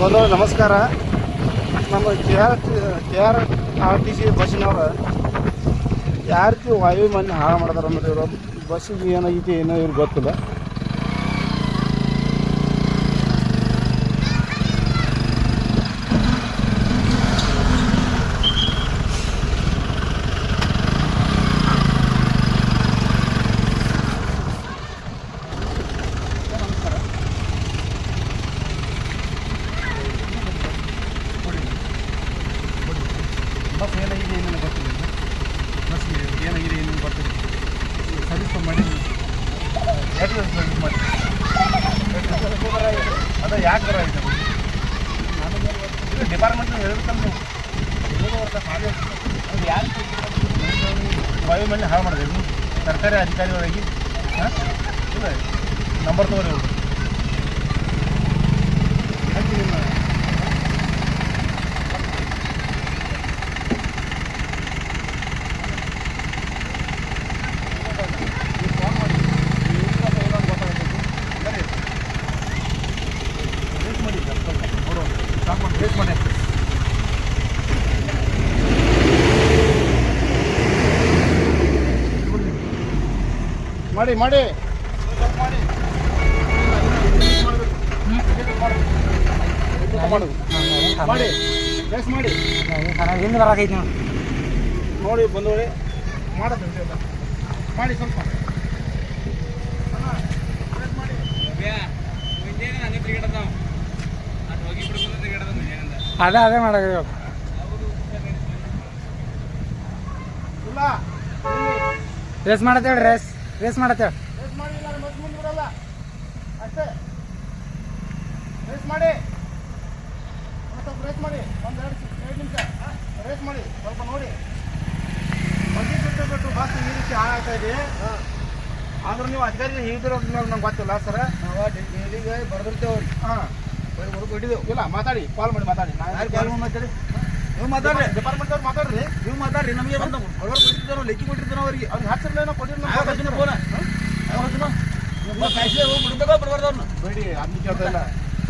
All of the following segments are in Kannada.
ಬಂದವರು ನಮಸ್ಕಾರ. ನಮ್ಮ KRTC ಬಸ್ಸಿನವ್ರು ಯಾವ ರೀತಿ ವಾಯು ಮಾಲಿನ್ಯ ಹಾಳು ಮಾಡ್ತಾರೆ ಅಂದ್ರೆ ಇವರು ಬಸ್ಸಿಗೆ ಏನಾಗೈತಿ ಏನೋ ಇವ್ರಿಗೆ ಗೊತ್ತಿಲ್ಲ. ಬಸ್ ಏನಾಗಿದೆ ಏನೇನು ಗೊತ್ತಿಲ್ಲ. ಬಸ್ಗೆ ಏನಾಗಿದೆ ಏನೇನು ಗೊತ್ತಿಲ್ಲ. ಸರ್ವಿಸ್ ಮಾಡಿ ಮಾಡಿ ಅದು ಯಾಕೆ ಬರ ಆಯ್ತು ಡಿಪಾರ್ಟ್ಮೆಂಟ್ ಹೇಳ್ಬೇಕಂದ್ರೆ ಅದು ಯಾರು ವಾಯು ಮಾಲಿನ್ಯ ಹಾಳು ಮಾಡಿದೆ ಸರ್ಕಾರಿ ಅಧಿಕಾರಿಗಳಾಗಿ ಇಲ್ಲ ನಂಬರ್ ತಗೋರಿ ಅವರು ಮಾಡಿ ಮಾಡಿ ಮಾಡಿ ಬೇಸ್ ಮಾಡಿ ಹಿಂದೆ ಬರಕೈತಿ ನೋಡಿ ಬಂದೋಳಿ ಮಾಡೋದು ಮಾಡಿ ಸ್ವಲ್ಪ ಅದೇ ಮಾಡೋದು ಇಲ್ಲ ರೇಸ್ ಮಾಡತ್ತೇಳಿ ರೇಸ್ ಮಾಡತ್ತೇಳಿ ರೇಸ್ ಮಾಡಿ ಇಲ್ಲ ಮತ್ತೆ ಮುಂದೆ ಬರಲ್ಲ ಅಷ್ಟೇ ರೇಸ್ ಮಾಡಿ ಸ್ವಲ್ಪ ರೇಸ್ ಮಾಡಿ ಎರಡು ನಿಮಿಷ ರೇಸ್ ಮಾಡಿ ಸ್ವಲ್ಪ ನೋಡಿ ಮಂದಿ ಬಿಟ್ಟು ಬಸ್ ಈ ರೀತಿ ಹಾಳಾಗ್ತಾ ಇದೆ. ಆದ್ರೂ ನೀವು ಅಧಿಕಾರಿ ಹೀಗಿರೋ ನಂಗೆ ಗೊತ್ತಿಲ್ಲ ಸರ್. ನಾವು ಡೈಲಿಗೆ ಬರೆದಿರ್ತೇವೆ. ಹಾಂ ಕೊಟ್ಟಿದ್ದೆವು. ಇಲ್ಲ ಮಾತಾಡಿ ಕಾಲ್ ಮಾಡಿ ಮಾತಾಡಿ. ಯಾರು ಕಾಲ್ ಮಾತಾಡಿ ನೀವು ಮಾತಾಡ್ರಿ ಡಿಪಾರ್ಟ್ಮೆಂಟ್ ಅವ್ರು ಮಾತಾಡ್ರಿ. ನೀವು ಮಾತಾಡ್ರಿ ನಮಗೆ ಬಂದು ಹೊರಗಡೆ ಕೊಟ್ಟಿರ್ತಾರೋ ಲೆಕ್ಕಿ ಕೊಟ್ಟಿರ್ತಾರೋ ಅವ್ರಿಗೆ ಅವ್ರಿಗೆ ಹಚ್ಚರ್ಲೇನೋ ಕೊಟ್ಟಿರ್ತಾನೆ ಫೋನ ಬಿಡ್ಬೇಕೋ ಬಿಡ್ಬಾರ್ದವ್ರನ್ನ ಬೇಡಿ ಅದನ್ನ ಕೇಳ್ತಾ ಇಲ್ಲ.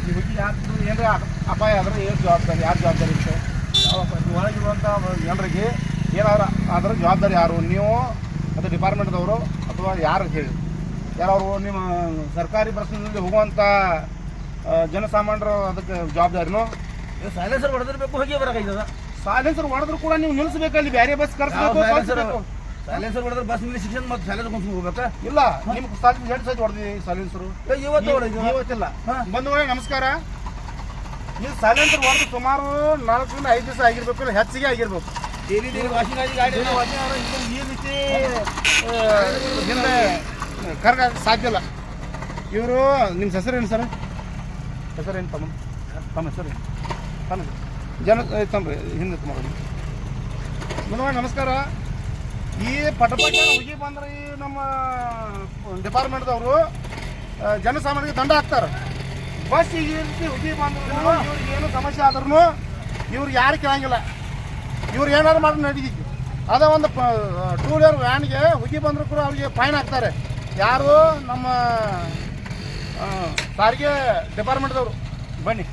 ಈ ಹುಡುಗಿ ಯಾರು ಏನಾರ ಅಪಾಯ ಆದ್ರೆ ಏನು ಜವಾಬ್ದಾರಿ ಯಾರು ಜವಾಬ್ದಾರಿ ಇರುತ್ತೆ? ನೀವು ಒಳಗಿರುವಂಥ ಜನರಿಗೆ ಏನಾರ ಅದರ ಜವಾಬ್ದಾರಿ ಯಾರು? ನೀವು ಅದು ಡಿಪಾರ್ಟ್ಮೆಂಟ್ದವರು ಅಥವಾ ಯಾರು ಹೇಳಿ ಯಾರವರು ನಿಮ್ಮ ಸರ್ಕಾರಿ ಬಸ್ನಲ್ಲಿ ಹೋಗುವಂಥ ಜನಸಾಮಾನ್ಯರು ಅದಕ್ಕೆ ಜವಾಬ್ದಾರಿನೋ? ಸೈಲೆನ್ಸರ್ ಹೊಡೆದಿರ್ಬೇಕು ಹೋಗಿ ಬರಕೈತದ. ಸೈಲೆನ್ಸರ್ ಹೊಡೆದ್ರು ಕೂಡ ನೀವು ನಿಲ್ಲಿಸಬೇಕಲ್ಲಿ ಬೇರೆ ಬಸ್ ಕಳಿಸ್ಬೇಕು. ಸೈಲೆನ್ಸರ್ ಹೊಡೆದ್ರೆ ಬಸ್ ಮೇಲೆ ಶಿಕ್ಷಣ ಮತ್ತು ಸೈಲೆನ್ಸರ್ ಕೊಂಡ್ಕೊಂಡು ಹೋಗ್ಬೇಕಾ? ಇಲ್ಲ ನಿಮ್ಗೆ ಎರಡು ಸೈಜ್ ಹೊಡೆದಿ ಸೈಲೆನ್ಸರು ಇವತ್ತಿಲ್ಲ. ಬಂಧುಗಳೇ ನಮಸ್ಕಾರ. ಈ ಸೈಲೆನ್ಸರ್ ಹೊಡೆದು ಸುಮಾರು 4ರಿಂದ 5 ದಿವಸ ಆಗಿರ್ಬೇಕು, ಇಲ್ಲ ಹೆಚ್ಚಿಗೆ ಆಗಿರ್ಬೇಕು. ಈ ರೀತಿ ಹಿಂದೆ ಕರ್ಗ ಸಾಧ್ಯ ಇಲ್ಲ. ಇವರು ನಿಮ್ಮ ಹೆಸರೇನು ಸರ್? ಹೆಸರೇನು ತಮ್ಮ ಹೆಸರು ಜನ ತಂಬ್ರಿ ಹಿಂದೆ ತುಂಬ ನಮಸ್ಕಾರ. ಈ ಪಟಪಟ ಹುಗಿ ಬಂದ್ರೆ ಈ ನಮ್ಮ ಡಿಪಾರ್ಟ್ಮೆಂಟ್ದವರು ಜನಸಾಮಾನ್ಯರಿಗೆ ದಂಡ ಹಾಕ್ತಾರೆ. ಬಸ್ ಈ ರೀತಿ ಹುಗಿ ಬಂದ್ರು ಇವ್ರಿಗೆ ಏನು ಸಮಸ್ಯೆ ಆದ್ರೂ ಇವ್ರಿಗೆ ಯಾರು ಕೇಳಂಗಿಲ್ಲ. ಇವ್ರು ಏನಾದ್ರು ಮಾಡಿ ನಡೀತಿತ್ತು. ಅದೇ ಒಂದು 2 ವೀಲರ್ ವ್ಯಾನ್ಗೆ ಹುಗಿ ಬಂದರೂ ಕೂಡ ಅವ್ರಿಗೆ ಫೈನ್ ಹಾಕ್ತಾರೆ. ಯಾರು ನಮ್ಮ ಸಾರಿಗೆ ಡಿಪಾರ್ಟ್ಮೆಂಟ್ದವರು. ಬನ್ನಿ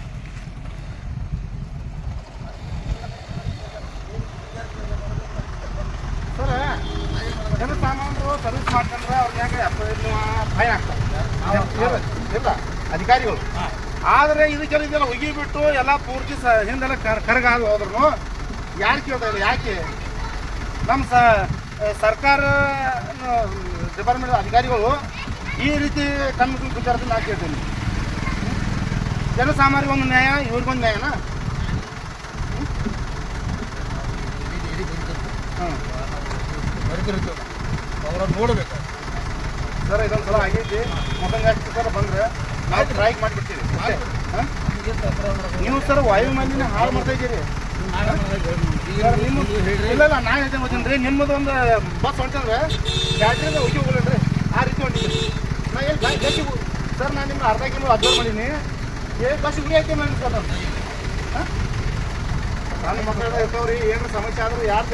ಸರ್. ಜನಸಾಮಾನ್ಯರು ಸರ್ವಿಸ್ ಮಾಡ್ಕೊಂಡ್ರೆ ಅವ್ರಿಗೆ ಹೆಂಗೆ ಫೈನ್ ಹಾಕ್ತಾರೆ ಇಲ್ಲ ಅಧಿಕಾರಿಗಳು. ಆದರೆ ಇದಕ್ಕೆಲ್ಲ ಉಗಿ ಬಿಟ್ಟು ಎಲ್ಲ ಪೂರ್ತಿ ಹಿಂದೆಲ್ಲ ಕರಗಾಗಿ ಹೋದ್ರು ಯಾರು ಕೇಳ್ತಾ ಇಲ್ಲ. ಯಾಕೆ ನಮ್ಮ ಸರ್ಕಾರ ಡಿಪಾರ್ಟ್ಮೆಂಟ್ ಅಧಿಕಾರಿಗಳು ಈ ರೀತಿ ಕಣ್ಣು ವಿಚಾರದಲ್ಲಿ ನಾನು ಕೇಳ್ತೀನಿ. ಜನಸಾಮಾನ್ಯರಿಗೊಂದು ನ್ಯಾಯ, ಇವ್ರಿಗೊಂದು ನ್ಯಾಯನಾ? ಹಾಂ ಅವ್ರನ್ನ ನೋಡಬೇಕು ಸರ್. ಇದೊಂದು ಸಲ ಆಗೈತಿ. ಮೊದಲು ಎಷ್ಟು ಸಲ ಬಂದರೆ ನಾವು ಸ್ಟ್ರೈಕ್ ಮಾಡಿಬಿಡ್ತೀವಿ. ಹಾಂ ನೀವು ಸರ್ ವಾಯು ಮಾಲಿನ್ಯ ಹಾಳು ಮಾಡ್ತಾ ಇದ್ದೀರಿ. ಇಲ್ಲ ನಾನು ಹೇಳ್ತೇನೆ ಗೊತ್ತೀನಿ ರೀ. ನಿಮ್ಮದೊಂದು ಬಸ್ ಹೊಂಟಂದ್ರೆ ಬ್ಯಾಟ್ರಿಯಿಂದ ಹೋಗಿ ಹೋಗಲ್ರಿ ಆ ರೀತಿ ಹೊಂಟಿದ್ರಿ. ನಾ ಏನು ಗಟ್ಟಿ ಸರ್. ನಾನು ನಿಮ್ಗೆ ಅರ್ಧ ಕಿಲೋ ಅಬ್ಸರ್ವ್ ಮಾಡೀನಿ. ಬಸ್ ಹುಗಿ ಐತೆ ನಾನು ಸರ್. ನಾನು ಮಕ್ಕಳು ಇರ್ತಾವ್ರಿ. ಏನು ಸಮಸ್ಯೆ ಆದರೂ ಯಾರು